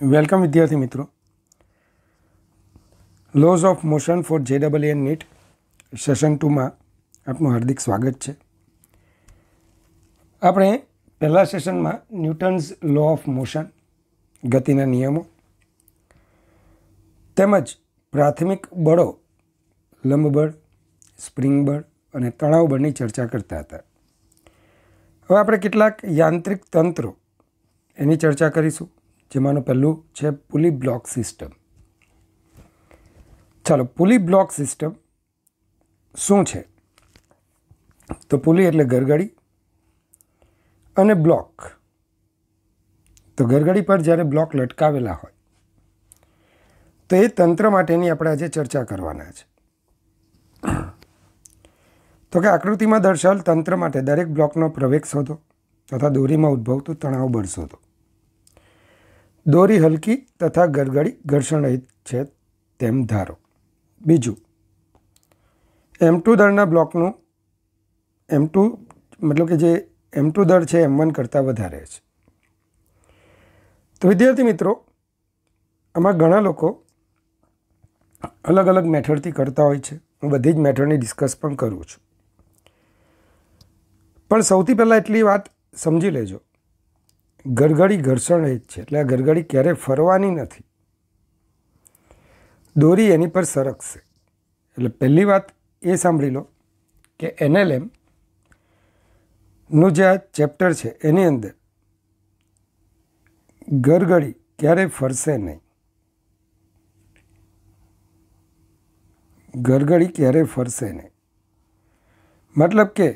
Welcome વિદ્યાર્થી મિત્રો. Laws of motion for JEE NEET session 2માં આપનું હાર્દિક સ્વાગત છે. આપણે પહેલા સેશનમાં ન્યૂટન્સ લો ઓફ મોશન, ગતિના નિયમો તેમજ પ્રાથમિક બળો, લંબ બળ, સ્પ્રિંગ બળ અને તણાવ બળની ચર્ચા કરતા હતા. હવે આપણે કેટલાક યાંત્રિક તંત્રો એની ચર્ચા કરીશું, જેમાંનું પહેલું છે પુલી બ્લોક સિસ્ટમ. ચાલો, પુલી બ્લોક સિસ્ટમ શું છે? તો પુલી એટલે ગરગડી અને બ્લોક. તો ગરગડી પર જ્યારે બ્લોક લટકાવેલા હોય તો એ તંત્ર માટેની આપણે આજે ચર્ચા કરવાના છે. તો કે આકૃતિમાં દર્શાવેલ તંત્ર માટે દરેક બ્લોકનો પ્રવેગ શોધો તથા દોરીમાં ઉદ્ભવતું તણાવ બળ શોધો. દોરી હલકી તથા ગરગડી ઘર્ષણ રહિત છે તેમ ધારો. બીજું, M2 દળના બ્લોકનું M2 મતલબ કે જે M2 દળ છે M1 કરતાં વધારે છે. તો વિદ્યાર્થી મિત્રો, આમાં ઘણા લોકો અલગ અલગ મેથડથી કરતા હોય છે. હું બધી જ મેથડની ડિસ્કસ પણ કરું છું. પણ સૌથી પહેલાં એટલી વાત સમજી લેજો, ગરગડી ઘર્ષણ રહિત છે એટલે આ ગરગડી ક્યારેય ફરવાની નથી, દોરી એની પર સરકશે. એટલે પહેલી વાત એ સાંભળી લો કે NLM નું જે આ ચેપ્ટર છે એની અંદર ગરગડી ક્યારેય ફરશે નહીં. ગરગડી ક્યારેય ફરશે નહીં મતલબ કે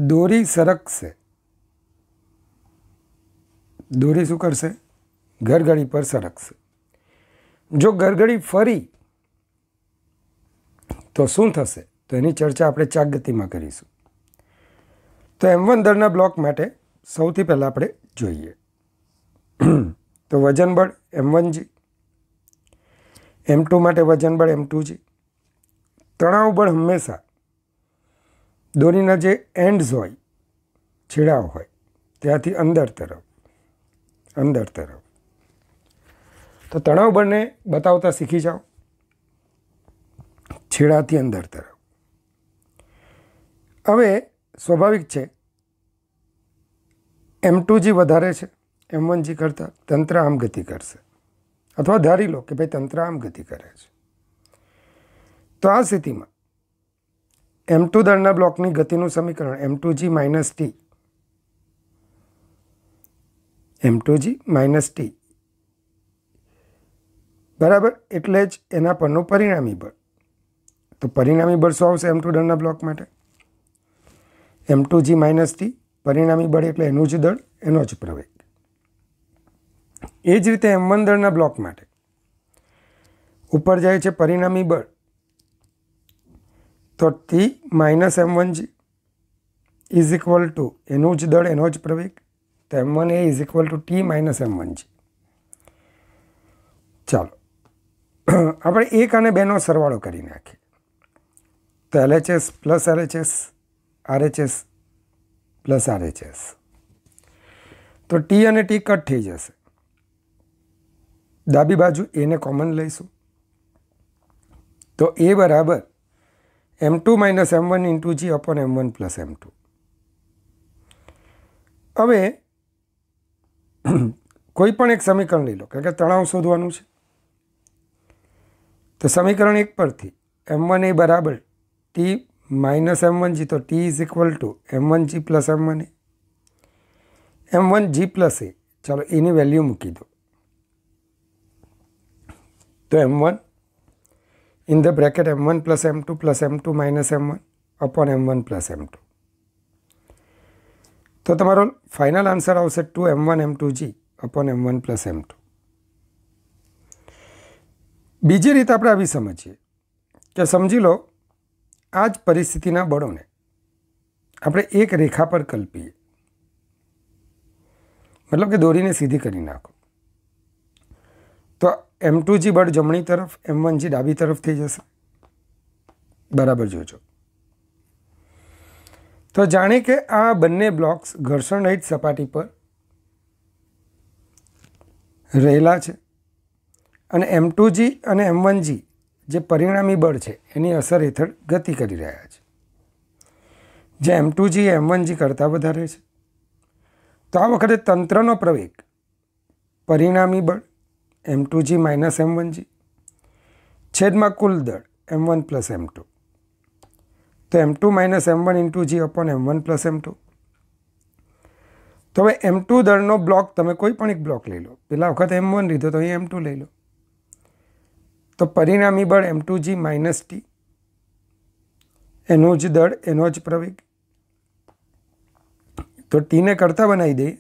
દોરી સરકશે. દોરી શું કરશે? ગરગડી પર સરકશે. જો ગરગડી ફરી તો શું થશે? તો એની ચર્ચા આપણે ચાક ગતિમાં કરીશું. તો M1 દળના બ્લોક માટે સૌથી પહેલાં આપણે જોઈએ તો વજન બળ M1G, M2 માટે વજન બળ M2G. તણાવ બળ હંમેશા દોરીના જે એન્ડ્સ હોય, છેડાઓ હોય, ત્યાંથી અંદર તરફ. તો તણાવ બળને બતાવતા શીખી જાઓ, છેડાથી અંદર તરફ. હવે સ્વાભાવિક છે M2G વધારે છે M1G કરતાં, તંત્ર આમ ગતિ કરશે. અથવા ધારી લો કે ભાઈ તંત્ર આમ ગતિ કરે છે. તો આ સ્થિતિમાં M2 દળના બ્લોકની ગતિનું સમીકરણ M2G minus T, M2G minus T બરાબર, એટલે જ એના પરનું પરિણામી બળ. તો પરિણામી બળ શું આવશે M2 દળના બ્લોક માટે? M2G માઇનસ T, પરિણામી બળ એટલે એનું જ દળ, એનો જ પ્રવેગ. એ જ રીતે M1 દળના બ્લોક માટે ઉપર જાય છે પરિણામી બળ, તો T minus M1G is equal two એનું જ દળ, એનો જ પ્રવેગ. તો M1A is equal two T minus M1G. ચાલો આપણે 1 અને 2નો સરવાળો કરી નાખીએ. તો LHS plus LHS, RHS plus RHS. તો T અને T કટ થઈ જશે. ડાબી બાજુ એને કોમન લઈશું. તો A બરાબર M2 minus M1 into G upon M1 plus M2. હવે કોઈ પણ એક સમીકરણ લઈ લો, કારણ કે તણાવ શોધવાનું છે. તો સમીકરણ 1 પરથી M1A બરાબર T માઇનસ M1G, તો T is equal two M1G plus M1A, M1G plus A. ચાલો એની વેલ્યુ મૂકી દો. તો M1 in the bracket M1 plus M2 plus M2 minus M1 upon M1 plus M2. તો તમારો ફાઇનલ આન્સર આવશે 2M1 M2G upon M1 plus M2. બીજી રીતે આપણે આવી સમજીએ કે સમજી લો આ જ પરિસ્થિતિના બળોને આપણે એક રેખા પર કલ્પીએ, મતલબ કે દોરીને સીધી કરી નાખો. તો M2G બળ જમણી તરફ, M1G ડાબી તરફ થઈ જશે. બરાબર જોજો. તો જાણે કે આ બંને બ્લોક્સ ઘર્ષણ રહિત સપાટી પર રહેલા છે અને M2G અને M1G જે પરિણામી બળ છે એની અસર હેઠળ ગતિ કરી રહ્યા છે. જે M2G એ M1G કરતાં વધારે છે. તો આ વખતે તંત્રનો પ્રવેગ પરિણામી બળ M2G માઇનસ M1G છેદમાં કુલ દળ M1 પ્લસ M2. તો M2 minus M1 into G upon M1 plus M2. તો હવે M2 દળનો બ્લોક તમે કોઈ પણ એક બ્લોક લઈ લો. પહેલા વખત M1 લીધો તો અહીં M2 લઈ લો. તો પરિણામી બળ M2G માઇનસ T, એનું જ દળ એનો જ પ્રવેગ. તો Tને કરતા બનાવી દઈએ.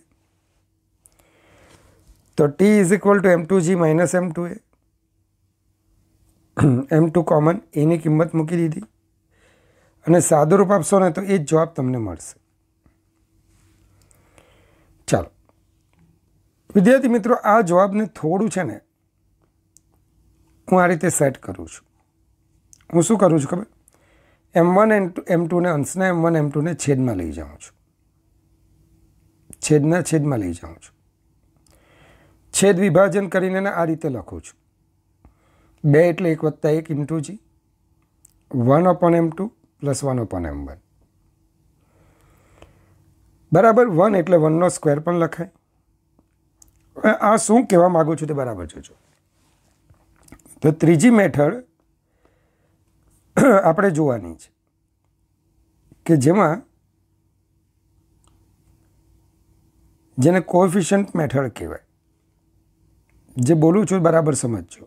તો T is equal to M2G minus M2A. M2 common, એની કિંમત મૂકી દીધી અને સાદુરૂપ આપશો ને તો એ જ જવાબ તમને મળશે. ચાલો વિદ્યાર્થી મિત્રો, આ જવાબને થોડું છે ને હું આ રીતે સેટ કરું છું. હું શું કરું છું ખબર? M1 M2 ને અંશના M1 M2 ને છેદમાં લઈ જાઉં છું. છેદમાં લઈ જાઉં છું. છેદ વિભાજન કરીને આ રીતે લખું છું. 2 એટલે 1 વત્તા 1 into G 1 upon M2 plus 1 upon M1 બરાબર. 1 એટલે 1નો સ્ક્વેર પણ લખાય. હવે આ શું કહેવા માગું છું તે બરાબર જોજો. તો ત્રીજી મેથડ આપણે જોવાની છે કે જેમાં જેને કોએફિશિયન્ટ મેથડ કહેવાય. જે બોલું છું બરાબર સમજજો.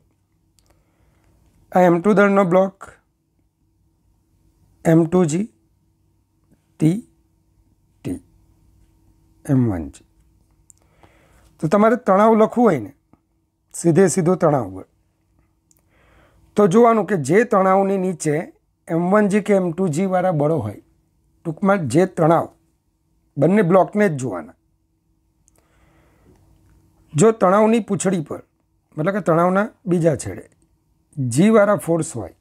આ M2 દળનો block M2G T T M1G. તો તમારે તણાવ લખવું હોય ને સીધું તણાવ બળ, તો જોવાનું કે જે તણાવની નીચે M1G કે M2G વાળા બળો હોય, ટૂંકમાં જે તણાવ, બંને બ્લોકને જ જોવાના. જો તણાવની પૂંછડી પર મતલબ કે તણાવના બીજા છેડે G વાળા ફોર્સ હોય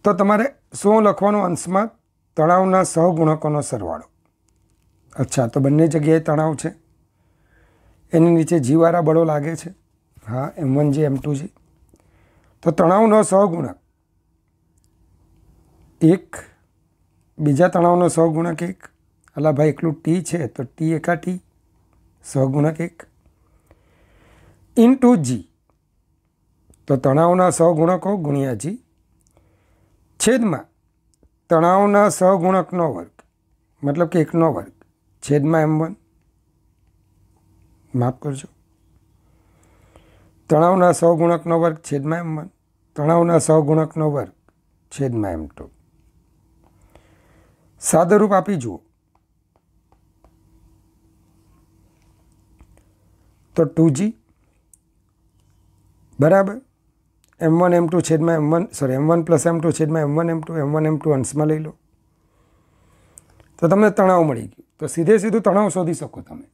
તો તમારે શું લખવાનું? અંશમાં તણાવના સહગુણકોનો સરવાળો. અચ્છા, તો બંને જગ્યાએ તણાવ છે, એની નીચે G વાળા બળો લાગે છે. હા, M1G M2G. તો તણાવનો સહગુણક 1, બીજા તણાવનો સહગુણક 1. અલા ભાઈ, એકલું T છે તો T એકા T સહગુણક 1 ઇન્ટુ G. તો તણાવના સહગુણકો ગુણ્યા G છેદમાં તણાવના સહગુણકનો વર્ગ મતલબ કે 1નો વર્ગ છેદમાં M1. માફ કરજો, તણાવના સહગુણકનો વર્ગ છેદમાં M1, તણાવના સહગુણકનો વર્ગ છેદમાં M2. સાદુરૂપ આપી જુઓ તો 2G બરાબર M1 M2 છેદમાં M1 પ્લસ M2 છેદમાં M1 M2 અંશમાં લઈ લો તો તમને તણાવ મળી ગયું. તો સીધું તણાવ શોધી શકો તમે.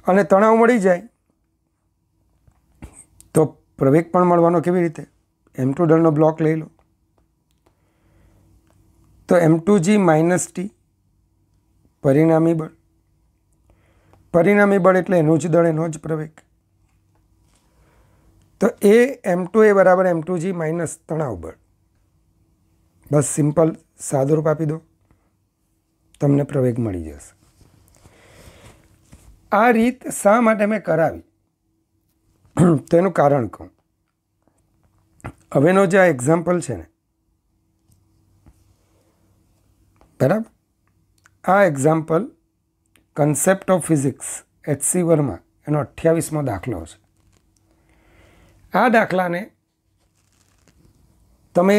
અને તણાવ મળી જાય તો પ્રવેગ પણ મળવાનો. કેવી રીતે? M2 દળનો બ્લોક લઈ લો તો M2G માઇનસ T પરિણામી બળ. પરિણામી બળ એટલે એનું જ દળ એનો જ પ્રવેગ. તો એ M2A બરાબર M2G માઇનસ તણાવ બળ. બસ સિમ્પલ સાદુરૂપ આપી દો, તમને પ્રવેગ મળી જશે. આ રીત શા માટે મેં કરાવી તેનું કારણ કહું. હવેનો જે આ એક્ઝામ્પલ છે ને, બરાબર, આ example concept of physics HC Verma એનો 28મો દાખલો છે. આ દાખલાને તમે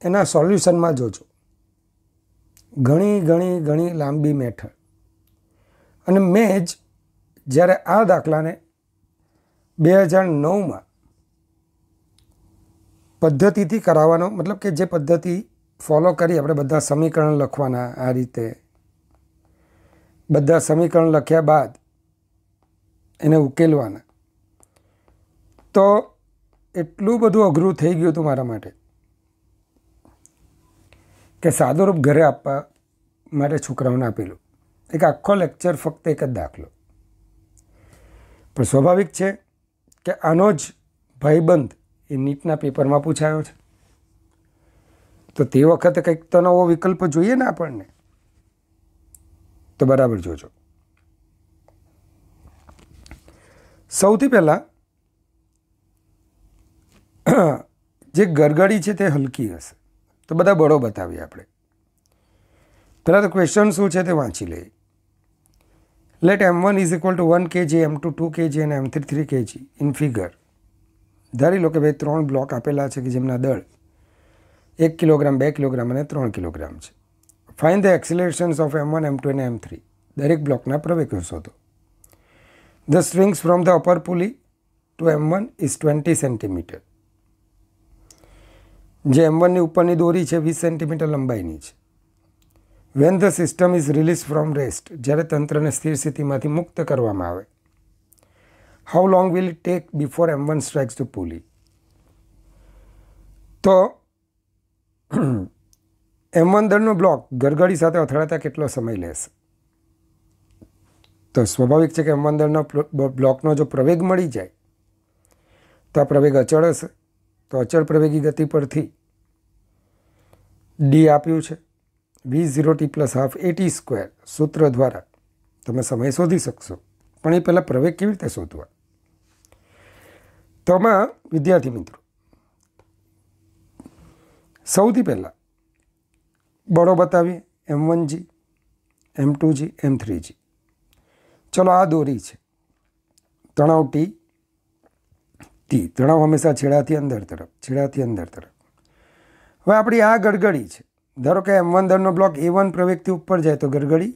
એના સોલ્યુશનમાં જોજો. ઘણી લાંબી મેથડ. અને મેં જ જ્યારે આ દાખલાને 2009માં પદ્ધતિથી કરાવવાનો, મતલબ કે જે પદ્ધતિ ફોલો કરી આપણે બધા સમીકરણ લખવાના, આ રીતે બધા સમીકરણ લખ્યા બાદ એને ઉકેલવાના, તો એટલું બધું અઘરું થઈ ગયું હતું મારા માટે કે સાદુરૂપ ઘરે આપવા માટે છોકરાઓને આપેલું. એક આખો લેક્ચર ફક્ત એક જ દાખલો. પણ સ્વાભાવિક છે કે આનો જ ભાઈબંધ એ નીટના પેપરમાં પૂછાયો છે, તો તે વખતે કંઈક તો નવો વિકલ્પ જોઈએ ને આપણને. તો બરાબર જોજો. સૌથી પહેલાં જે ગરગડી છે તે હલકી હશે, તો બધા બળો બતાવીએ આપણે. પહેલાં તો ક્વેશ્ચન શું છે તે વાંચી લઈએ. Let M1 is equal to 1 kg, M2 2 kg અને M3 3 kg ઇન ફિગર. ધારી લો કે ભાઈ 3 બ્લોક આપેલા છે કે જેમના દળ 1 કિલોગ્રામ, 2 કિલોગ્રામ અને 3 કિલોગ્રામ છે. Find the એક્સિલરેશન્સ of M1, M2 અને M3. દરેક બ્લોકના પ્રવેગો શોધો. The strings from the upper pulley to M1 is 20 centimeter. જે M1 ની ઉપરની દોરી છે 20 સેન્ટીમીટર લંબાઈની છે. When the system is released from rest, જ્યારે તંત્રને સ્થિર સ્થિતિમાંથી મુક્ત કરવામાં આવે, how long will it take before M1 strikes the pulley? તો M1 દળનો બ્લોક ગરગડી સાથે અથડાતા કેટલો સમય લેશે? તો સ્વાભાવિક છે કે M1 દળનો બ્લોકનો જો પ્રવેગ મળી જાય તો આ પ્રવેગ અચળ હશે. તો અચળ પ્રવેગી ગતિ પરથી ડી આપ્યું છે V0t plus half AT square સૂત્ર દ્વારા તમે સમય શોધી શકશો. પણ એ પહેલાં પ્રવેગ કેવી રીતે શોધવા? તો આમાં વિદ્યાર્થી મિત્રો સૌથી પહેલાં બળો બતાવીએ M1G, M2G, M3G. ચલો આ દોરી છે, તણાવ T. તણાવ હંમેશા છેડાથી અંદર તરફ. હવે આપણી આ ગરગડી છે. ધારો કે M1 દળનો બ્લોક A1 પ્રવેગથી ઉપર જાય તો ગરગડી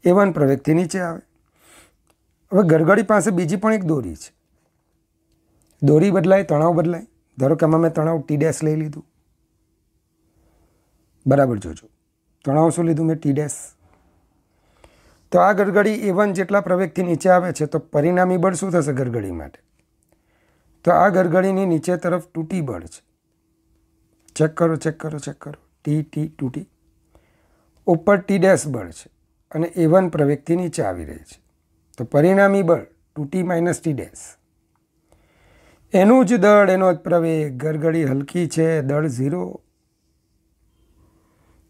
A1 પ્રવેગથી નીચે આવે. હવે ગરગડી પાસે બીજી પણ એક દોરી છે. દોરી બદલાય, તણાવ બદલાય. ધારો કે આમાં મેં તણાવ T' લઈ લીધું. બરાબર જોજો, તણાવ શું લીધું મેં? T'. તો આ ગરગડી A1 જેટલા પ્રવેગથી નીચે આવે છે, તો પરિણામી બળ શું થશે ગરગડી માટે? તો આ ગરગડીની નીચે તરફ 2T બળ છે. ચેક કરો. T 2T. ઉપર T' બળ છે અને A1 પ્રવેગથી નીચે આવી રહી છે. તો પરિણામી બળ 2T માઇનસ T'. એનું જ દળ, એનો જ પ્રવેગ. ગરગડી હલકી છે, દળ 0.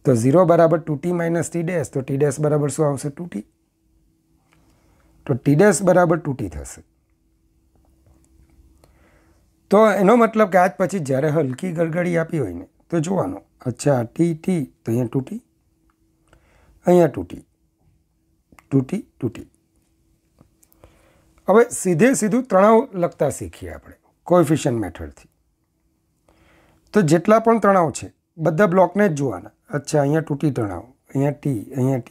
તો 0 બરાબર 2T માઇનસ T'. તો T' બરાબર શું આવશે? 2T. તો T' બરાબર 2T થશે. તો એનો મતલબ કે આજ પછી જ્યારે હલકી ગરગડી આપી હોય ને તો જોવાનું, અચ્છા T તો અહીંયા 2T, અહીંયા 2T. હવે સીધું તણાવ લખતા શીખીએ આપણે કોએફિશિયન્ટ મેથડથી. તો જેટલા પણ તણાવ છે બધા બ્લોકને જ જોવાના. અચ્છા અહીંયા 2T તણાવ, અહીંયા T.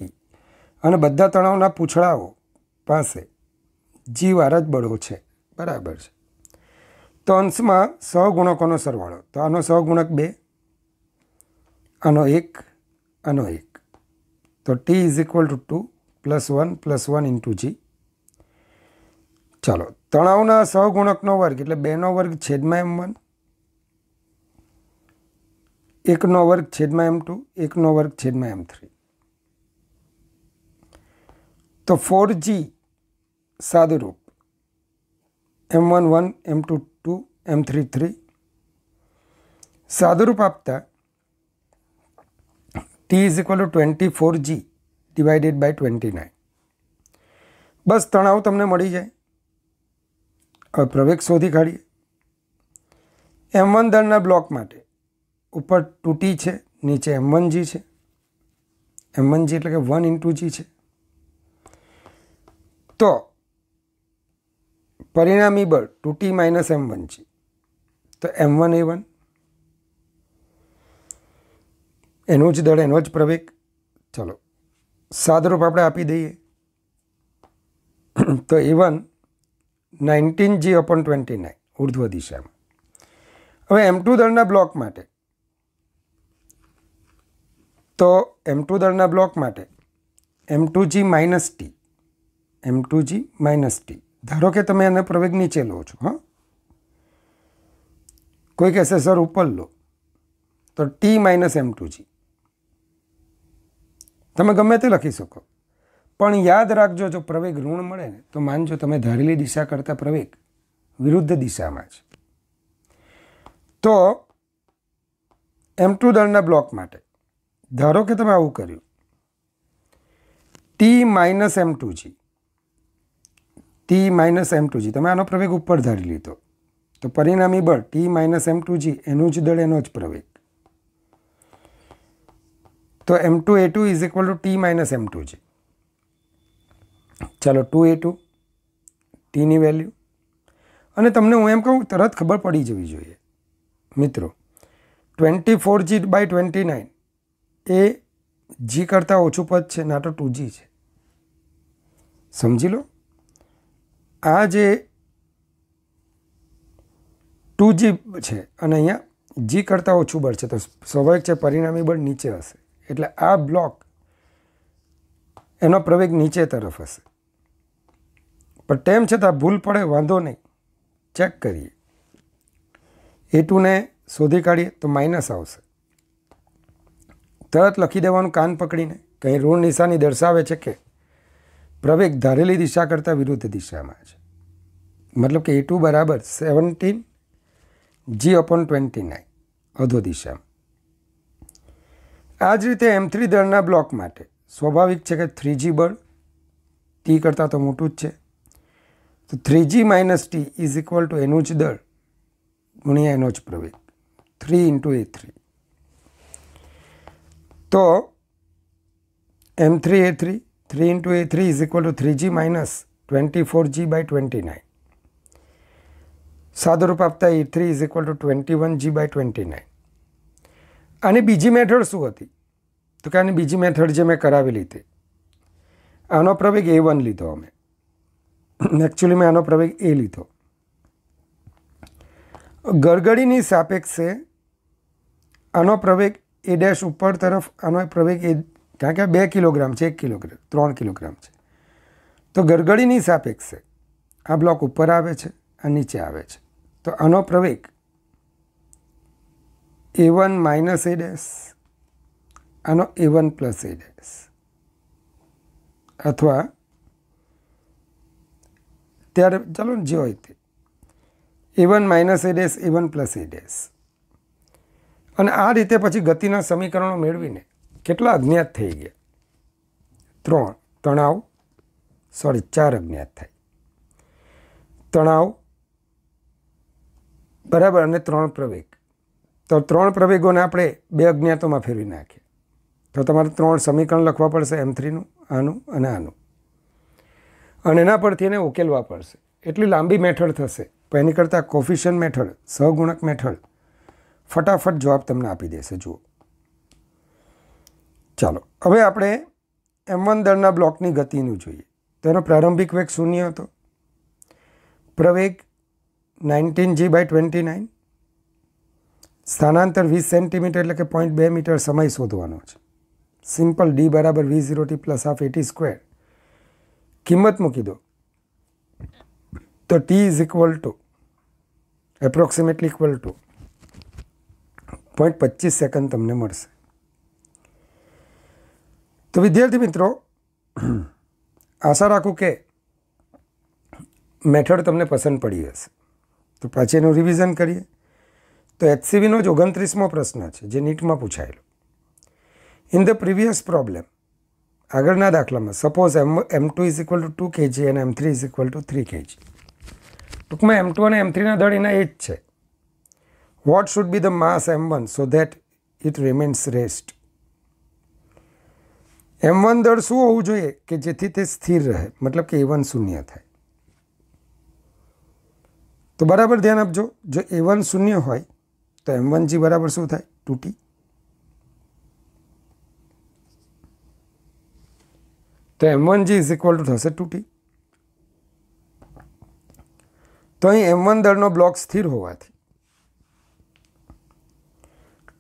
અને બધા તણાવના પૂછડાઓ પાસે G વાળા જ બળો છે. બરાબર છે. તો અંશમાં સહગુણકોનો સરવાળો. તો આનો સહગુણક 2, આનો 1, આનો 1. તો T is equal two 2 + 1 into G. ચાલો, તણાવના સહગુણકનો વર્ગ એટલે 2નો વર્ગ છેદમાં M1, 1નો વર્ગ છેદમાં M2, 1નો વર્ગ છેદમાં M3. તો 4G સાદુરૂપ M1 1, M2 2, M3 3. સાદુરૂપ આપતા T is equal to 24G divided by 29. બસ તણાવ તમને મળી જાય. હવે પ્રવેગ શોધી કાઢીએ. M1 દળના બ્લોક માટે ઉપર 2T છે, નીચે M1G છે. M1G એટલે કે 1 ઇન્ટુ G છે. તો પરિણામી બળ 2T માઇનસ M1G. તો M1 A1 એનું જ દળ, એનો જ પ્રવેગ. ચલો સાદરૂપ આપણે આપી દઈએ. તો A1 19G/29 ઉર્ધ્વ દિશામાં. હવે M2 દળના બ્લોક માટે તો M2 દળના બ્લોક માટે M2G minus T. M2G minus T. ધારો કે તમે આને પ્રવેગ નીચે લો છો. હા, કોઈ કહેશે સર ઉપર લો, તો T માઇનસ M2G. તમે ગમે તે લખી શકો, પણ યાદ રાખજો, જો પ્રવેગ ઋણ મળે ને તો માનજો તમે ધારેલી દિશા કરતાં પ્રવેગ વિરુદ્ધ દિશામાં છે. તો M2 દળના બ્લોક માટે ધારો કે તમે આવું કર્યું, T minus M2G, T minus M2G, તમે આનો પ્રવેગ ઉપર ધારી લીધો, તો પરિણામી બળ T માઇનસ M2G એનું જ દળ એનો જ પ્રવેગ. તો M2A2 is equal two T minus M2G. ચાલો 2A2 Tની વેલ્યુ, અને તમને હું એમ કહું તરત ખબર પડી જવી જોઈએ મિત્રો, 24G/29 એ G કરતાં ઓછું પદ છે, ના તો 2G છે. સમજી લો, આ જે 2G છે અને અહીંયા G કરતાં ઓછું બળ છે, તો સ્વાભાવિક છે પરિણામી બળ નીચે હશે. એટલે આ બ્લોક એનો પ્રવેગ નીચે તરફ હશે. પણ તેમ છતાં ભૂલ પડે વાંધો નહીં, ચેક કરીએ. A2ને શોધી કાઢીએ તો માઇનસ આવશે. તરત લખી દેવાનું કાન પકડીને, કંઈ ઋણ નિશાની દર્શાવે છે કે પ્રવેગ ધારેલી દિશા કરતાં વિરુદ્ધ દિશામાં છે. મતલબ કે A2 બરાબર 17G/29 અધો દિશામાં. આ જ રીતે M3 દળના બ્લોક માટે સ્વાભાવિક છે કે 3G બળ T કરતાં તો મોટું જ છે. તો 3G minus T is equal two એનું જ દળ ગુણ્યા એનો જ પ્રવેગ, 3 × A3. તો M3A3 3 × A3 is equal two 3G minus 24G/29. સાદુરૂપ આપતા A3 is equal two 21G/29. આની બીજી મેથડ શું હતી? તો કે આની બીજી મેથડ જે મેં કરાવેલી તે, આનો પ્રવેગ A1 લીધો અમે, એકચ્યુઅલી મેં આનો પ્રવેગ A લીધો. ગરગડીની સાપેક્ષે આનો પ્રવેગ A' ઉપર તરફ, આનો પ્રવેગ A, કારણ કે 2 કિલોગ્રામ છે, 1 કિલોગ્રામ, 3 કિલોગ્રામ છે. તો ગરગડીની સાપેક્ષે આ બ્લોક ઉપર આવે છે, આ નીચે આવે છે. તો આનો પ્રવેગ A1 માઇનસ A', આનો A1 પ્લસ A', અથવા ત્યારે ચાલો જે હોય તે A1 minus A', A1 plus A'. અને આ રીતે પછી ગતિના સમીકરણો મેળવીને કેટલા અજ્ઞાત થઈ ગયા? 3 તણાવ, 4 અજ્ઞાત થાય. તણાવ બરાબર, અને 3 પ્રવેગ. તો 3 પ્રવેગોને આપણે 2 અજ્ઞાતોમાં ફેરવી નાખીએ તો તમારે 3 સમીકરણ લખવા પડશે, M3નું, આનું અને આનું, અને એના પરથી એને ઉકેલવા પડશે. એટલી લાંબી મેથડ થશે, પણ એની કરતાં કોફિશિયન્ટ મેથડ, સહગુણક મેથડ ફટાફટ જવાબ તમને આપી દેશે. જુઓ, ચાલો હવે આપણે M1 દળના બ્લોકની ગતિનું જોઈએ. તેનો પ્રારંભિક વેગ 0 હતો, પ્રવેગ 19G/29, સ્થાનાંતર 20 સેન્ટીમીટર એટલે કે 0.2 મીટર. સમય શોધવાનો છે. સિમ્પલ, D બરાબર V0t પ્લસ હાફ AT². કિંમત મૂકી દો તો T is equal two approximately equal to 0.25 second તમને મળશે. તો વિદ્યાર્થી મિત્રો, આશા રાખું કે મેથડ તમને પસંદ પડી હશે. તો પાછી એનું રિવિઝન કરીએ. તો HCVનો જ 29મો પ્રશ્ન છે, જે નીટમાં પૂછાયેલો. ઇન ધ પ્રીવિયસ પ્રોબ્લેમ, આગળના દાખલામાં, suppose M2 is equal two 2 kg અને M3 is equal two 3 kg. ટૂંકમાં M2 અને M3ના દળ એના એ જ છે. What should be the mass M1 so that it remains rest? M1 દળ શું હોવું જોઈએ કે જેથી તે સ્થિર રહે, મતલબ કે A1 શૂન્ય થાય. તો બરાબર ધ્યાન આપજો, જો A1 શૂન્ય હોય તો M1G બરાબર શું થાય? 2T. તો M1G ઇઝ ઇક્વલ ટુ થશે 2T. તો અહીં M1 દળનો બ્લોક સ્થિર હોવાથી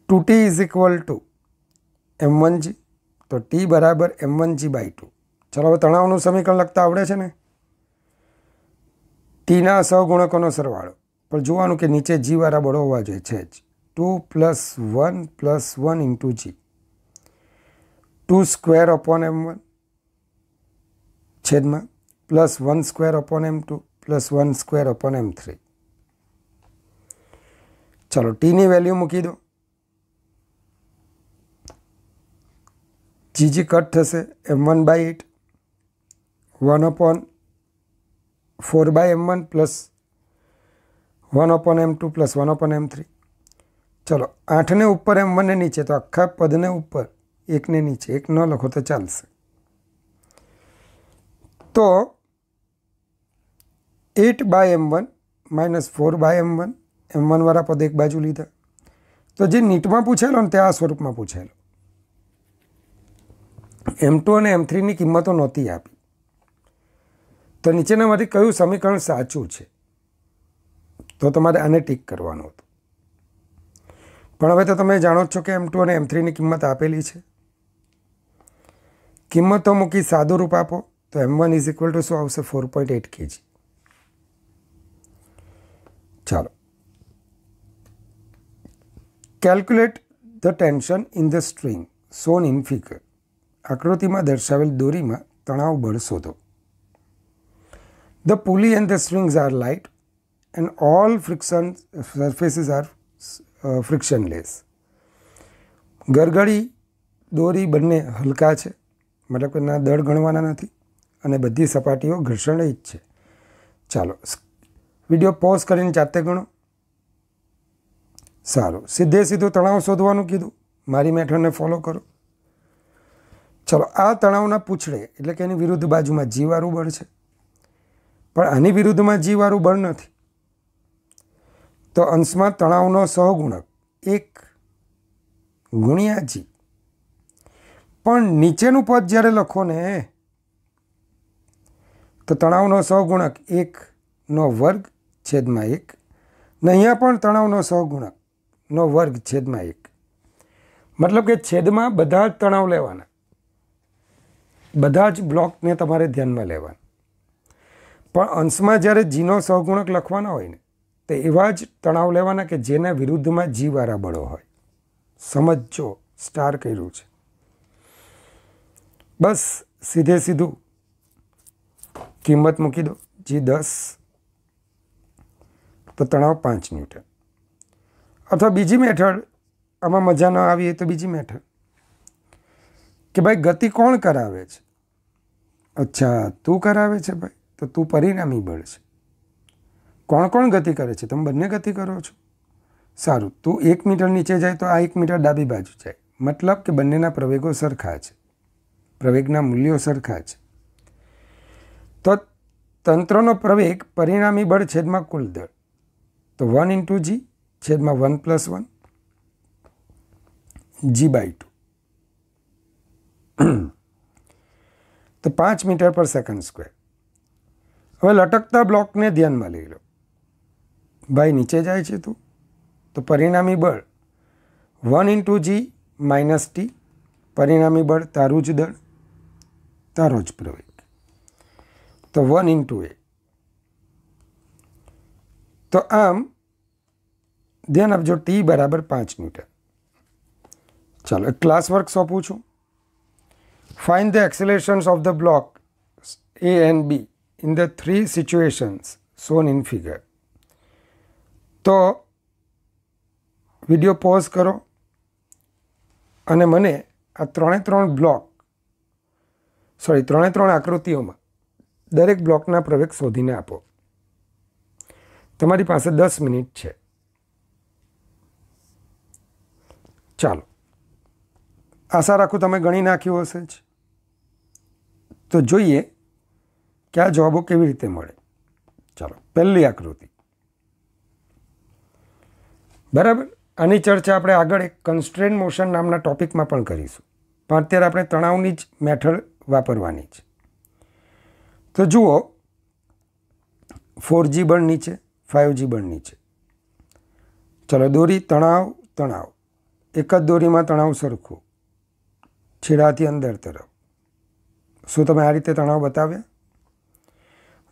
2T is equal two M1G, તો T બરાબર M1G/2. ચાલો હવે તણાવનું સમીકરણ લખતા આવડે છે ને? Tના સહગુણકોનો સરવાળો, પણ જોવાનું કે નીચે G વાળા બળો હોવા જોઈએ, છે જ. 2 + 1 + 1 × G, 2² / M1 છેદમાં +1 square upon m2 +1 square upon m3. ચલો ટીની વેલ્યુ મૂકી દો. જીજી કટ થશે m1/8 1/4/m1 +1 upon m2 +1 upon m3. ચલો 8 ને ઉપર m1 ને નીચે, તો આખા પદને ઉપર 1 ને નીચે, 1 ન લખો તો ચાલશે. તો 8/m1 -4/m1, m1 વાળા પદ એક બાજુ લીધા. તો જે નીટમાં પૂછેલો ને તે આ સ્વરૂપમાં પૂછેલો. m2 અને m3ની કિંમતો નહોતી આપી. તો નીચેનામાંથી કયું સમીકરણ સાચું છે? તો તમારે આને ટીક કરવાનું હતું. પણ હવે તો તમે જાણો છો કે m2 અને m3ની કિંમત આપેલી છે. કિંમતો મૂકી સાદું રૂપ આપો તો m1 = શું આવશે? 4.8 kg. ચાલો, calculate the tension in the string shown in figure. આકૃતિમાં દર્શાવેલ દોરીમાં તણાવ બળ શોધો. The pulley and the strings are light and all friction surfaces are frictionless. ગરગડી દોરી બંને હલકા છે, મતલબ કે ના દળ ગણવાના નથી, અને બધી સપાટીઓ ઘર્ષણ રહિત છે. ચાલો વિડીયો પોઝ કરીને જાતે ગણો. સારું, સીધું તણાવ શોધવાનું કીધું. મારી મેથડને ફોલો કરો. ચલો, આ તણાવના પૂંછડે એટલે કે એની વિરુદ્ધ બાજુમાં જી વાળું બળ છે, પણ આની વિરુદ્ધમાં જી વાળું બળ નથી. તો અંશમાં તણાવનો સહગુણક 1 × જી. પણ નીચેનું પદ જ્યારે લખો ને તો તણાવનો સહગુણક 1/2 છેદમાં 1, ને અહીંયા પણ તણાવનો સહગુણક 2 છેદમાં 1. મતલબ કે છેદમાં બધા જ તણાવ લેવાના, બધા જ બ્લોકને તમારે ધ્યાનમાં લેવાના. પણ અંશમાં જ્યારે જીનો સહગુણક લખવાના હોય ને તો એવા જ તણાવ લેવાના કે જેના વિરુદ્ધમાં જી વાળા બળો હોય. સમજો, સ્ટાર કર્યું છે. બસ સીધું કિંમત મૂકી દો. જી 10 તો તણાવ 5 ન્યૂટન. અથવા બીજી મેથડ, આમાં મજા ન આવી તો બીજી મેથડ કે ભાઈ ગતિ કોણ કરાવે છે? અચ્છા, તું કરાવે છે ભાઈ, તો તું પરિણામી બળ છે. કોણ ગતિ કરે છે? તમે બંને ગતિ કરો છો. સારું, તું 1 મીટર નીચે જાય તો આ 1 મીટર ડાબી બાજુ જાય. મતલબ કે બંનેના પ્રવેગો સરખા છે, પ્રવેગના મૂલ્યો સરખા છે. તો તંત્રનો પ્રવેગ પરિણામી બળ છેદમાં કુલ દળ, તો 1 × જી છેદમાં 1 + 1 g/2. તો 5 મીટર/સેકન્ડ². હવે લટકતા બ્લોકને ધ્યાનમાં લઈ લો. ભાઈ નીચે જાય છે તું, તો પરિણામી બળ 1 × જી - ટી. પરિણામી બળ તારું જ દળ, તારો જ પ્રવેગ, તો 1 × એ. તો આમ ધ્યાન આપજો, ટી = 5 ન્યૂટન. ચાલો, એક ક્લાસ વર્ક સોંપું છું. Find the accelerations of the block A and B in the 3 situations shown in figure. તો વિડીયો પોઝ કરો અને મને આ 3 આકૃતિઓમાં દરેક બ્લોકના પ્રવેગ શોધીને આપો. તમારી પાસે 10 મિનિટ છે. ચાલો, આશા રાખું તમે ગણી નાખ્યું હશે જ. તો જોઈએ કે આ જવાબો કેવી રીતે મળે. ચાલો, પહેલી આકૃતિ. બરાબર, આની ચર્ચા આપણે આગળ એક કન્સ્ટ્રેન મોશન નામના ટોપિકમાં પણ કરીશું, પણ અત્યારે આપણે તણાવની જ મેથડ વાપરવાની છે. તો જુઓ, 4g બળ નીચે, 5g બળ નીચે. ચલો, દોરી તણાવ, એક જ દોરીમાં તણાવ સરખું, છેડાથી અંદર તરફ. શું તમે આ રીતે તણાવ બતાવ્યા?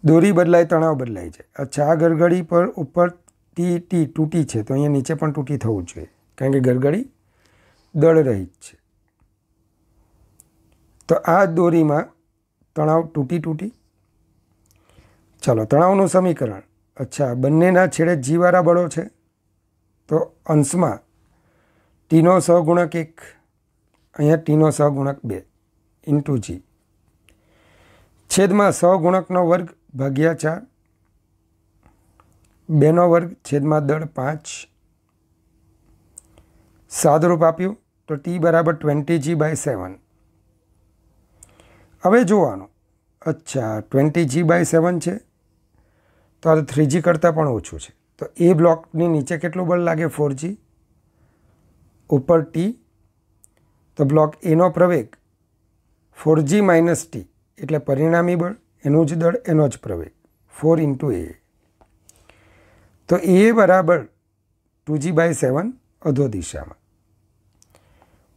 દોરી બદલાય, તણાવ બદલાઈ જાય. અચ્છા, આ ગરગડી પર ઉપર ટી તૂટી છે, તો અહીંયા નીચે પણ તૂટી થવું જોઈએ, કારણ કે ગરગડી દળ રહિત છે. તો આ દોરીમાં તણાવ તૂટી તૂટી. ચાલો તણાવનું સમીકરણ. અચ્છા, બંનેના છેડે જીવાળા બળો છે, તો અંશમાં ટીનો સહગુણક 1, અહીંયા ટીનો સહગુણક 2 ઇન્ટુ જી, છેદમાં સહગુણકનો વર્ગ ભાગ્યા 4, 2નો વર્ગ છેદમાં દળ 5. સાદુરૂપ આપ્યું તો ટી બરાબર 20g/7. હવે જોવાનું. અચ્છા, 20g/7 છે, તો આ 3g કરતાં પણ ઓછું છે. તો એ બ્લોકની નીચે કેટલું બળ લાગે? 4g. ઉપર ટી, તો બ્લોક એનો પ્રવેગ 4g - ટી એટલે પરિણામી બળ, એનું જ દળ એનો જ પ્રવેગ 4 × એ. તો એ બરાબર 2g/7 અધો દિશામાં.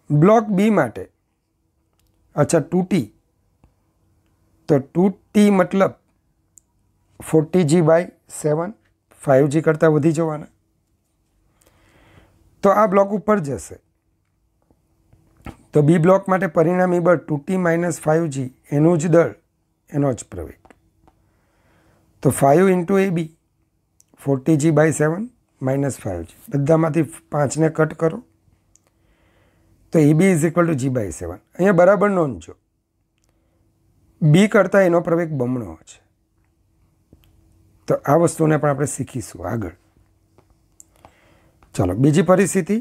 બ્લોક બી માટે અચ્છા 2t, તો 2t મતલબ 40g/7, 5g કરતાં વધી જવાના. તો આ બ્લોક ઉપર જશે. તો બી બ્લોક માટે પરિણામી બળ 2t - 5g એનું જ દળ એનો જ પ્રવેગ. તો 5 × AB 40g/7 - 5g, બધામાંથી 5ને કટ કરો તો AB = g/7. અહીંયા બરાબર નોંધજો, બી કરતાં એનો પ્રવેગ બમણો છે. તો આ વસ્તુને પણ આપણે શીખીશું આગળ. ચાલો બીજી પરિસ્થિતિ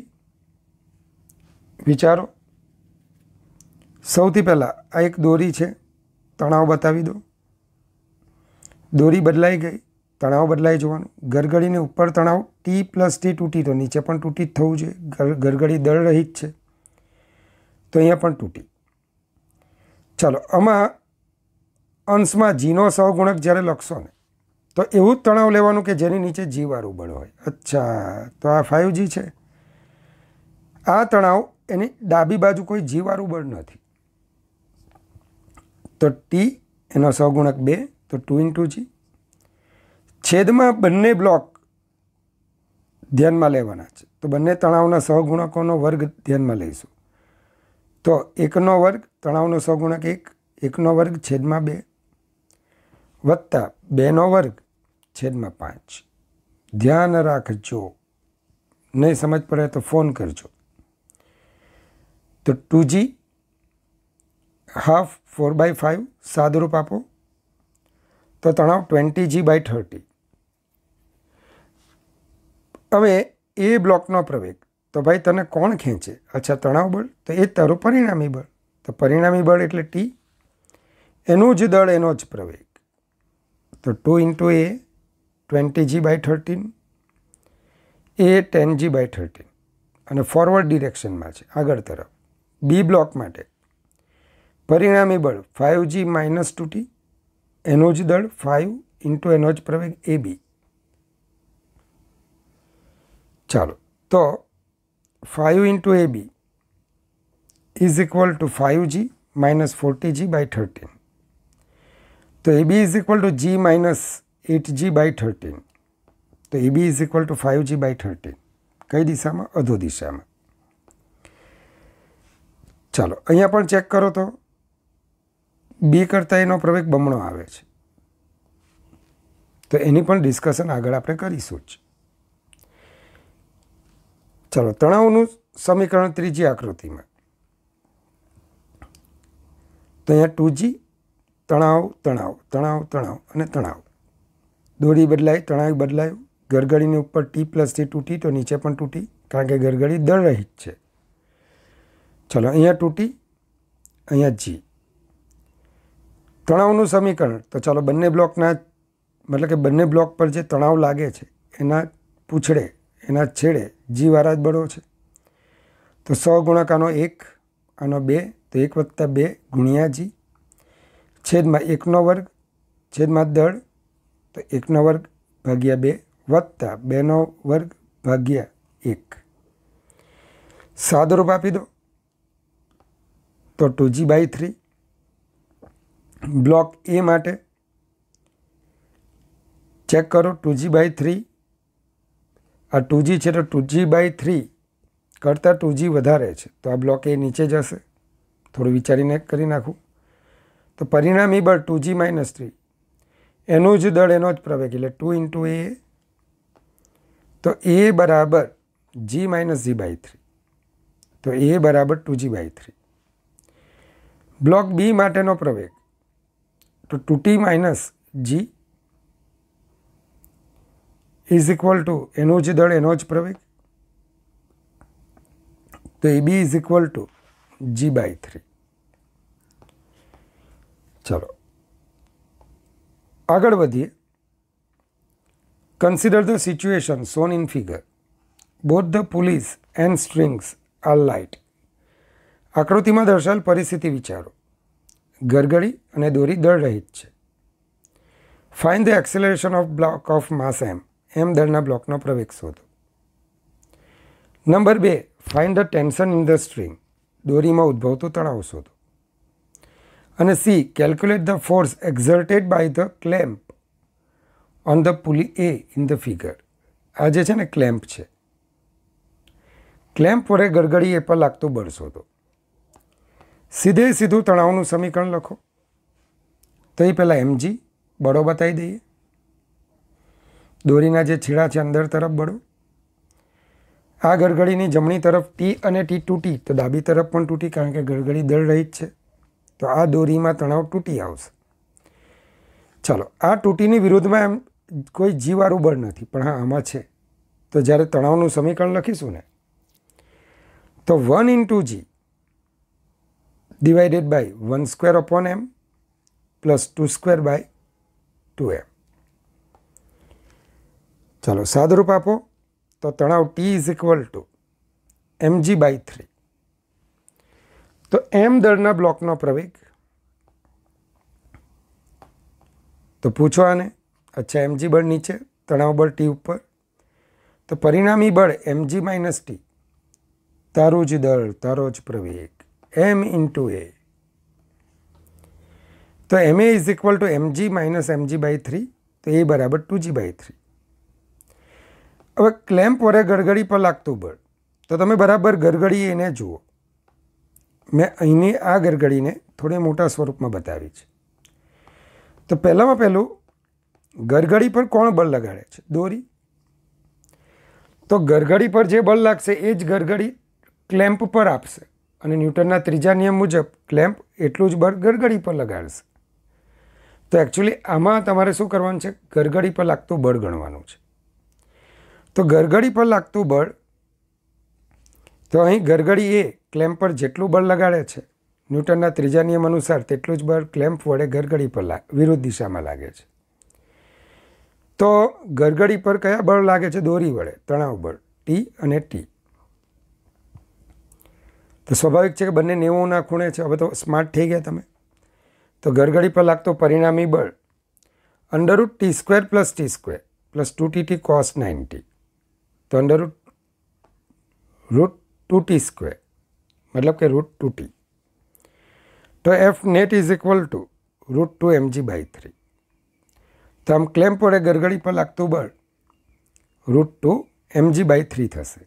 વિચારો. સૌથી પહેલાં આ એક દોરી છે, તણાવ બતાવી દો. દોરી બદલાઈ ગઈ, તણાવ બદલાઈ જવાનું. ગરગડીની ઉપર તણાવ T + T તૂટી, તો નીચે પણ તૂટી જ થવું જોઈએ. ગરગડી દળ રહિત છે, તો અહીંયા પણ તૂટી. ચાલો, આમાં અંશમાં જીનો સહગુણક જ્યારે લખશો ને, તો એવું જ તણાવ લેવાનું કે જેની નીચે જીવાળું બળ હોય. અચ્છા, તો આ 5g છે. આ તણાવ એની ડાબી બાજુ કોઈ જીવાળું બળ નથી, તો ટી એનો સહગુણક 2, તો 2 × g. છેદમાં બંને બ્લોક ધ્યાનમાં લેવાના છે, તો બંને તણાવના સહગુણકોનો વર્ગ ધ્યાનમાં લઈશું. તો 1નો વર્ગ તણાવનો સહગુણક 1, 1નો વર્ગ છેદમાં 2 વત્તા 2નો વર્ગ છેદમાં 5. ધ્યાન રાખજો, નહીં સમજ પડે તો ફોન કરજો. તો 2g હાફ 4/5 સાદુરૂપ આપો તો તણાવ 20g/30. હવે એ બ્લોકનો પ્રવેગ, તો ભાઈ તને કોણ ખેંચે? અચ્છા, તણાવ બળ, તો એ તારું પરિણામી બળ. તો પરિણામી બળ એટલે ટી, એનું જ દળ એનો જ પ્રવેગ. તો 2 × a 20g/13, એ 10g/13 અને ફોરવર્ડ ડિરેક્શનમાં છે, આગળ તરફ. બી બ્લોક માટે પરિણામી બળ 5g - 2t, એનું જ દળ 5 × એનો જ પ્રવેગ AB. ચાલો, તો 5 × AB = 5g - 40g/13. તો AB = g - 8g/13. તો AB = 5g/13. કઈ દિશામાં? અધો દિશામાં. ચાલો, અહીંયા પણ ચેક કરો તો બી કરતાં એનો પ્રવેગ બમણો આવે છે, તો એની પણ ડિસ્કશન આગળ આપણે કરીશું જ. ચાલો, તણાવનું સમીકરણ ત્રીજી આકૃતિમાં. તો અહીંયા 2g, તણાવ તણાવ તણાવ તણાવ અને તણાવ. દોરી બદલાઈ, તણાવ બદલાયું. ગરગડીની ઉપર T + T તૂટી, તો નીચે પણ તૂટી, કારણ કે ગરગડી દળ રહિત છે. ચલો, અહીંયા તૂટી, અહીંયા જી. તણાવનું સમીકરણ. તો ચાલો બંને બ્લોકના, મતલબ કે બંને બ્લોક પર જે તણાવ લાગે છે એના પૂંછડે, એના છેડે જીવાળા જ બળો છે. તો સહગુણક આનો 1, આનો 2, તો 1 + 2 × g છેદમાં 1નો વર્ગ છેદમાં દળ, તો 1નો વર્ગ ભાગ્યા 2 વત્તા 2નો વર્ગ ભાગ્યા 1. સાદુરૂપ આપી દો તો 2g/3. બ્લોક એ માટે ચેક કરો, 2g/3. આ 2g છે, તો 2g/3 કરતાં 2g વધારે છે, તો આ બ્લોક એ નીચે જશે. થોડું વિચારીને કરી નાખું. તો પરિણામી બળ 2g - 3, એનું જ દળ એનો જ પ્રવેગ એટલે 2 × A, તો A બરાબર g - g/3, તો A બરાબર 2g/3. બ્લોક બી માટેનો પ્રવેગ તો 2t - g is equal two એનું જ દળ એનો જ પ્રવેગ, તો AB is equal two g/3. ચલો આગળ વધીએ. Consider the situation shown in figure. Both the pulleys and strings are light. આકૃતિમાં દર્શાવેલ પરિસ્થિતિ વિચારો. ગરગડી અને દોરી દળ રહિત છે. Find the acceleration of block of mass m. m દળના બ્લોકનો પ્રવેગ શોધો. Number 2, find the tension in the string. દોરીમાં ઉદ્ભવતું તણાવ શોધો. અને c, calculate the force exerted by the clamp on the pulley A in the figure. આ જે છે ને ક્લેમ્પ છે, ક્લેમ્પ વડે ગરગડી એ પર લાગતું બળ શોધો. સીધે સીધું તણાવનું સમીકરણ લખો. તો એ પહેલાં mg બળો બતાવી દઈએ. દોરીના જે છેડા છે અંદર તરફ બળો. આ ગરગડીની જમણી તરફ T અને T2T, તો ડાબી તરફ પણ 2T, કારણ કે ગરગડી દળ રહિત છે. તો આ દોરીમાં તણાવ 2T આવશે. ચાલો, આ 2Tની વિરુદ્ધમાં એમ કોઈ જીવાળું બળ નથી, પણ હા આમાં છે. તો જ્યારે તણાવનું સમીકરણ લખીશું ને, તો 1 × g divided by 1² m plus 2² / 2m. ચાલો સાદરૂપ આપો તો તણાવ T is equal two mg/3. તો m દળના બ્લોકનો પ્રવેગ, તો પૂછો આને. અચ્છા, mg બળ નીચે, તણાવ બળ T ઉપર, તો પરિણામી બળ mg - T, તારું જ દળ તારો જ પ્રવેગ m × A. તો ma is equal two mg - mg/3, તો A બરાબર 2g/3. હવે ક્લેમ્પ વડે ગરગડી પર લાગતું બળ, તો તમે બરાબર ગરગડી એને જુઓ. મેં અહીંની આ ગરગડીને થોડી મોટા સ્વરૂપમાં બતાવી છે. તો પહેલામાં પહેલું, ગરગડી પર કોણ બળ લગાડે છે? દોરી. તો ગરગડી પર જે બળ લાગશે એ જ ગરગડી ક્લેમ્પ પર આપશે, અને ન્યૂટનના ત્રીજા નિયમ મુજબ ક્લેમ્પ એટલું જ બળ ગરગડી પર લગાડશે. તો એકચ્યુઅલી આમાં તમારે શું કરવાનું છે? ગરગડી પર લાગતું બળ ગણવાનું છે. તો ગરગડી પર લાગતું બળ, તો અહીં ગરગડી એ ક્લેમ્પ પર જેટલું બળ લગાડે છે ન્યૂટનના ત્રીજા નિયમ અનુસાર, તેટલું જ બળ ક્લેમ્પ વડે ગરગડી પર વિરુદ્ધ દિશામાં લાગે છે. તો ગરગડી પર કયા બળ લાગે છે? દોરી વડે તણાવ બળ T અને T. તો સ્વાભાવિક છે કે બંને 90ના ખૂણે છે. હવે તો સ્માર્ટ થઈ ગયા તમે. તો ગરગડી પર લાગતો પરિણામી બળ √T² + T² + 2T cos 90, તો √2T², મતલબ કે √2T. તો F net is equal two √2mg/3. તો આમ ક્લેમ્પ વડે ગરગડી પર લાગતું બળ √2mg/3 થશે.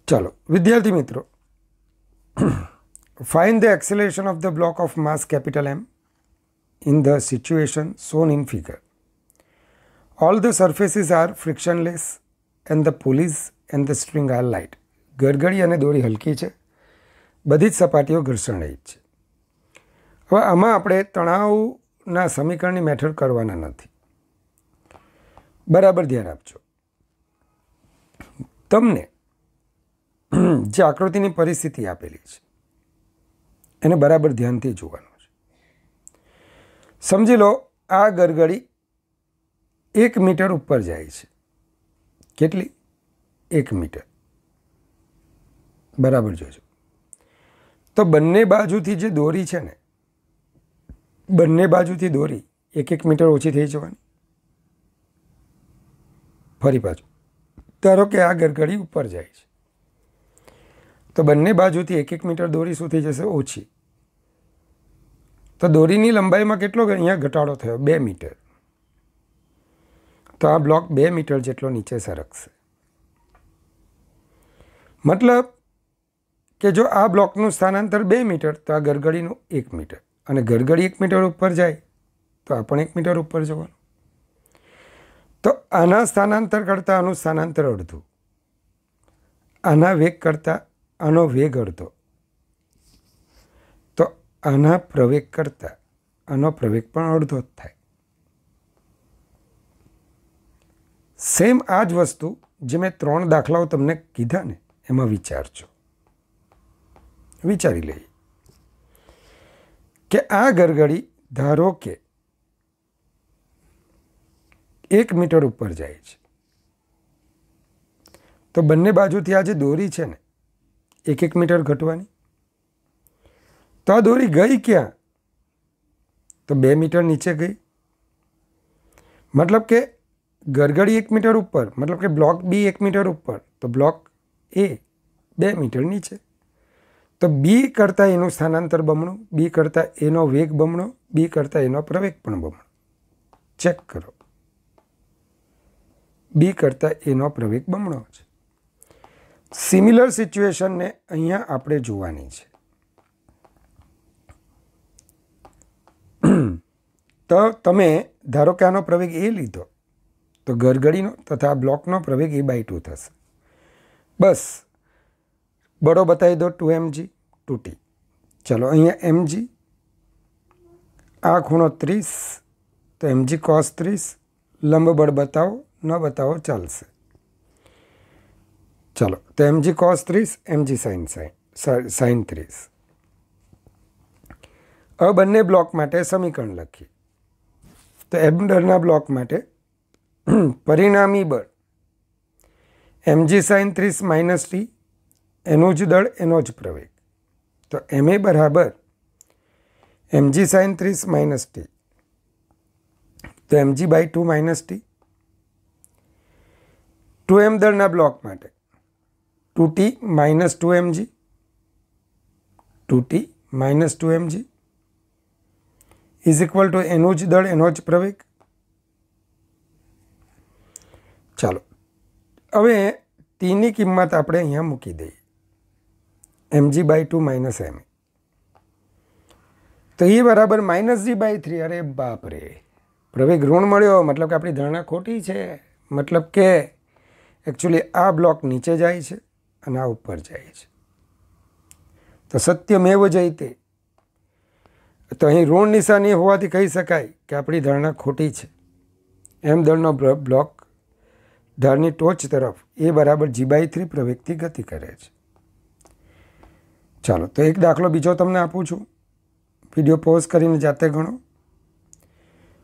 ચાલો વિદ્યાર્થી મિત્રો, find the acceleration of the block of mass M in the situation shown in figure. All the surfaces are frictionless and the pulleys and the string are light. ગરગડી અને દોરી હલકી છે, બધી જ સપાટીઓ ઘર્ષણ રહિત છે. હવે આમાં આપણે તણાવના સમીકરણની મેથડ કરવાના નથી. બરાબર ધ્યાન આપજો. તમને જે આકૃતિની પરિસ્થિતિ આપેલી છે એને બરાબર ધ્યાનથી જોવાનું છે. સમજી લો આ ગરગડી 1 મીટર ઉપર જાય છે. કેટલી? 1 મીટર. બરાબર જોજો. તો બંને બાજુથી જે દોરી છે ને, બંને બાજુથી દોરી 1 મીટર ઓછી થઈ જવાની. ફરી પાછું ધારો કે આ ગરગડી ઉપર જાય છે, તો બંને બાજુથી 1 મીટર દોરી શું થઈ જશે? ઓછી. તો દોરીની લંબાઈમાં કેટલો અહીંયા ઘટાડો થયો? 2 મીટર. તો આ બ્લોક 2 મીટર જેટલો નીચે સરકશે. મતલબ કે જો આ બ્લોકનું સ્થાનાંતર 2 મીટર તો આ ગરગડીનું 1 મીટર, અને ગરગડી 1 મીટર ઉપર જાય તો આ પણ 1 મીટર ઉપર જવાનું. તો આના સ્થાનાંતર કરતાં આનું સ્થાનાંતર અડધું, આના વેગ કરતાં આનો વેગ અડધો, તો આના પ્રવેગ કરતાં આનો પ્રવેગ પણ અડધો જ થાય. સેમ આ જ વસ્તુ જે મેં 3 દાખલાઓ તમને કીધા ને એમાં વિચારજો. વિચારી લઈએ કે આ ગરગડી ધારો કે 1 મીટર ઉપર જાય છે, તો બંને બાજુથી આ જે દોરી છે ને 1 મીટર ઘટવાની. તો આ દોરી ગઈ ક્યાં? તો 2 મીટર નીચે ગઈ. મતલબ કે ગરગડી 1 મીટર ઉપર, મતલબ કે બ્લોક બી 1 મીટર ઉપર, તો બ્લોક એ 2 મીટર નીચે. તો બી કરતાં એનું સ્થાનાંતર બમણું, બી કરતાં એનો વેગ બમણો, બી કરતાં એનો પ્રવેગ પણ બમણો. ચેક કરો, બી કરતાં એનો પ્રવેગ બમણો છે. સિમિલર સિચ્યુએશનને અહીંયા આપણે જોવાની છે. તો તમે ધારો કે આનો પ્રવેગ એ લીધો તો ગરગડીનો તથા બ્લોકનો પ્રવેગ a/2 થશે. બસ બળો બતાવી દો 2mg 2t. ચલો અહીંયા mg, આ ખૂણો 30, તો mg cos 30. લંબ બળ બતાવો, ન બતાવો ચાલશે. ચલો તો mg cos 30, mg sin 30. હવે બંને બ્લોક માટે સમીકરણ લખીએ. તો એબડરના બ્લોક માટે પરિણામી બળ mg sin 30 માઇનસ ટી, એનું જ દળ એનો જ પ્રવેગ. તો ma બરાબર mg sin 30 માઇનસ ટી, તો mg/2 માઇનસ ટી. 2m દળના બ્લોક માટે 2t minus 2mg, 2t minus 2mg is equal two એનું જ દળ એનો જ પ્રવેગ. ચાલો હવે ટીની કિંમત આપણે અહીંયા મૂકી દઈએ, mg/2 માઇનસ ma. તો એ બરાબર -g/3. અરે બાપ રે, પ્રવેગ ઋણ મળ્યો, મતલબ કે આપણી ધારણા ખોટી છે. મતલબ કે એકચ્યુઅલી આ બ્લોક નીચે જાય છે અને આ ઉપર જાય છે. તો સત્યમેવ જયતે. તો અહીં ઋણ નિશાની હોવાથી કહી શકાય કે આપણી ધારણા ખોટી છે. એમ દળનો બ્લોક ધારની ટોચ તરફ એ બરાબર g/3 પ્રવેગથી ગતિ કરે છે. ચાલો તો એક દાખલો બીજો તમને આપું છું, વિડીયો પોઝ કરીને જાતે ગણો.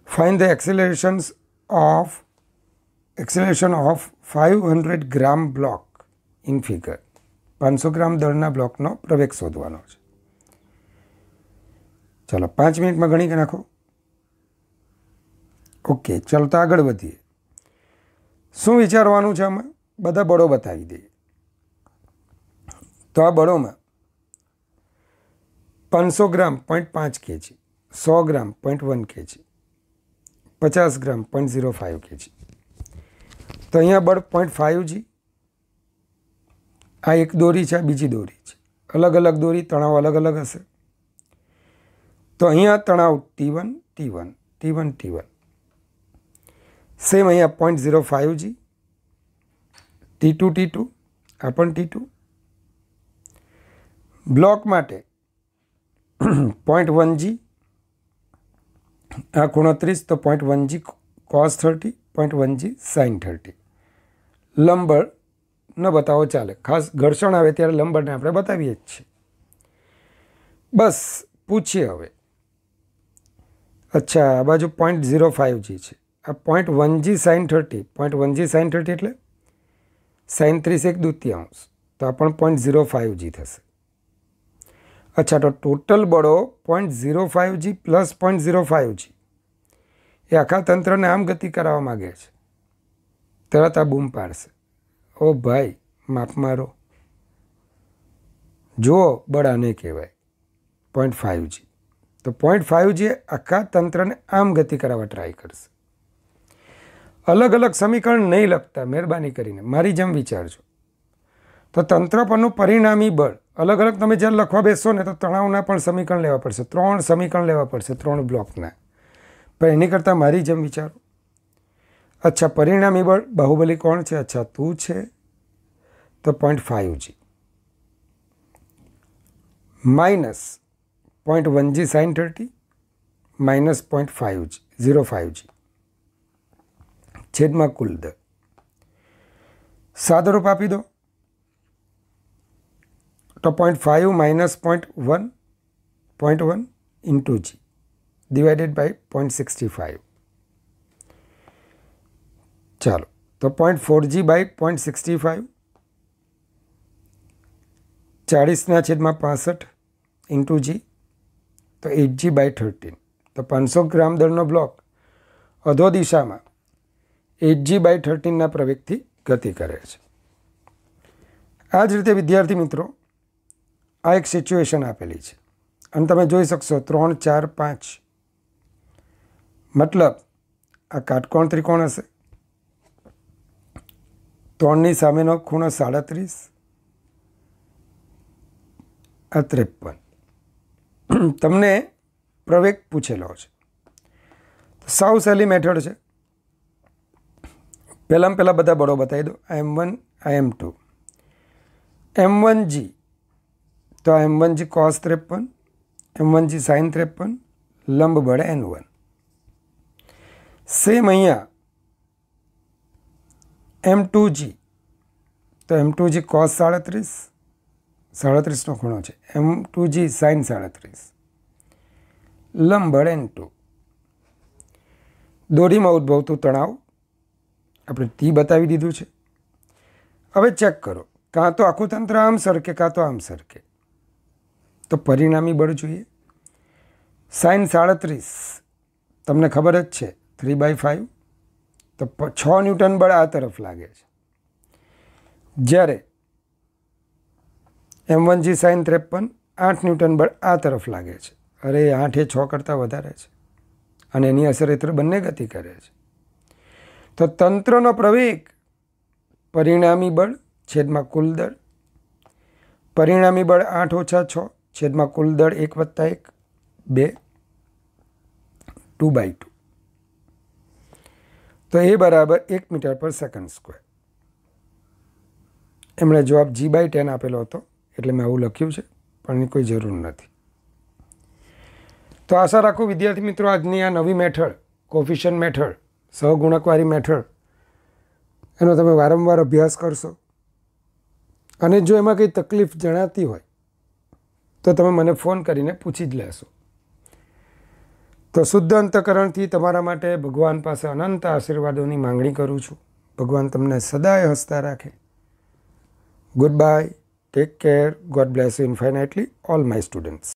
Find the acceleration of 500 gram block in figure. 500 ગ્રામ દળના બ્લોકનો પ્રવેગ શોધવાનો છે. ચાલો 5 મિનિટમાં ગણી નાખો. ઓકે, ચાલો તો આગળ વધીએ. શું વિચારવાનું છે આમાં? બધા બળો બતાવી દઈએ. તો આ બળોમાં 500 ગ્રામ 0.5 kg, 100 ગ્રામ 0.1 kg, 50 ગ્રામ 0.05 kg. તો અહીંયા બળ 0.5g. આ એક દોરી છે, આ બીજી દોરી છે. અલગ અલગ દોરી, તણાવ અલગ અલગ હશે. તો અહીંયા તણાવ T1 T1 T1 T1. Same અહીંયા 0.05g, T2 T2, આ પણ T2. બ્લોક માટે 0.1g, આ ખૂણો 30, તો 0.1g cos 30, 0.1g sin 30. લંબબળ ન બતાવો ચાલે, ખાસ ઘર્ષણ આવે ત્યારે લંબબળને આપણે બતાવીએ જ છીએ. બસ પૂછીએ હવે. અચ્છા, આ બાજુ 0.05g છે, આ 0.1g sin 30. 0.1g sin 30 એટલે sin 30 1/2, તો આ પણ 0.05g થશે. અચ્છા, તો ટોટલ બળો 0.05g પ્લસ 0.05g એ આખા તંત્રને આમ ગતિ કરાવવા માગે છે. તરત આ બૂમ પાડશે, ઓ ભાઈ માપ મારો. જુઓ, બળ આને કહેવાય 0.5g. તો 0.5g આખા તંત્રને આમ ગતિ કરાવવા ટ્રાય કરશે. અલગ અલગ સમીકરણ નહીં લખતા, મહેરબાની કરીને મારી જેમ વિચારજો. તો તંત્ર પરનું પરિણામી બળ, अलग अलग તમે જ્યારે લખવા બેસશો ને તો તણાવના પણ સમીકરણ લેવા પડશે, 3 સમીકરણ લેવા પડશે 3 બ્લોકના. પણ એની કરતાં મારી જેમ વિચારો. અચ્છા, પરિણામી બળ બાહુબલી કોણ છે? અચ્છા, તું છે. તો 0.5g minus 0.1g sin 30 minus 0.05g છેદમાં કુલ દર. સાદુરૂપ આપી દો તો 0.5 minus 0.1 into G divided by 0.65. ચાલો, તો 0.4g બાય 0.65 40/65 ઇન્ટુ જી તો 8g બાય 13. તો 500 ગ્રામ દળનો બ્લોક અધો દિશામાં 8g બાય 13ના પ્રવેગથી ગતિ કરે છે. આ જ રીતે વિદ્યાર્થી મિત્રો આ એક સિચ્યુએશન આપેલી છે અને તમે જોઈ શકશો 3, 4, 5 મતલબ આ કાટકોણ ત્રિકોણ હશે. 3ની સામેનો ખૂણો 37, આ 53. તમને પ્રવેગ પૂછેલો છે. સાવ સહેલી મેથડ છે. પહેલાં બધા બળો બતાવી દો. આ M1, આ M2. M1g તો આ M1g cos 53, M1g sin 53, લંબ બળ N1. સેમ અહીંયા M2g તો M2g cos 37નો ખૂણો છે, M2g sin 37, લંબ બળ N2. દોરીમાં ઉદ્ભવતું તણાવ આપણે T બતાવી દીધું છે. હવે ચેક કરો, કાં તો આખું તંત્ર આમ સરકે કાં તો આમ સરકે. તો પરિણામી બળ જોઈએ. sin 37 તમને ખબર જ છે 3/5, તો 6 ન્યૂટન બળ આ તરફ લાગે છે. જ્યારે M1g sin 53 8 ન્યૂટન બળ આ તરફ લાગે છે. અરે 8 એ 6 કરતાં વધારે છે અને એની અસર હેઠળ બંને ગતિ કરે છે. તો તંત્રનો પ્રવેગ પરિણામી બળ છેદમાં કુલ દળ. પરિણામી બળ 8 - 6 છેદમાં કુલ દળ 1 + 1 2 2/2. તો એ બરાબર 1 મીટર પર સેકન્ડ સ્ક્વેર. એમણે જવાબ g/10 આપેલો હતો એટલે મેં આવું લખ્યું છે, પણ એની કોઈ જરૂર નથી. તો આશા રાખું વિદ્યાર્થી મિત્રો આજની આ નવી મેથડ, કોફિશિયન્ટ મેથડ, સહગુણકવાળી મેથડ, એનો તમે વારંવાર અભ્યાસ કરશો. અને જો એમાં કંઈ તકલીફ જણાતી હોય તો તમે મને ફોન કરીને પૂછી જ લેશો. તો શુદ્ધ અંતઃકરણથી તમારા માટે ભગવાન પાસે અનંત આશીર્વાદોની માંગણી કરું છું. ભગવાન તમને સદાય હસતા રાખે. Goodbye, take care, God bless you infinitely all my students.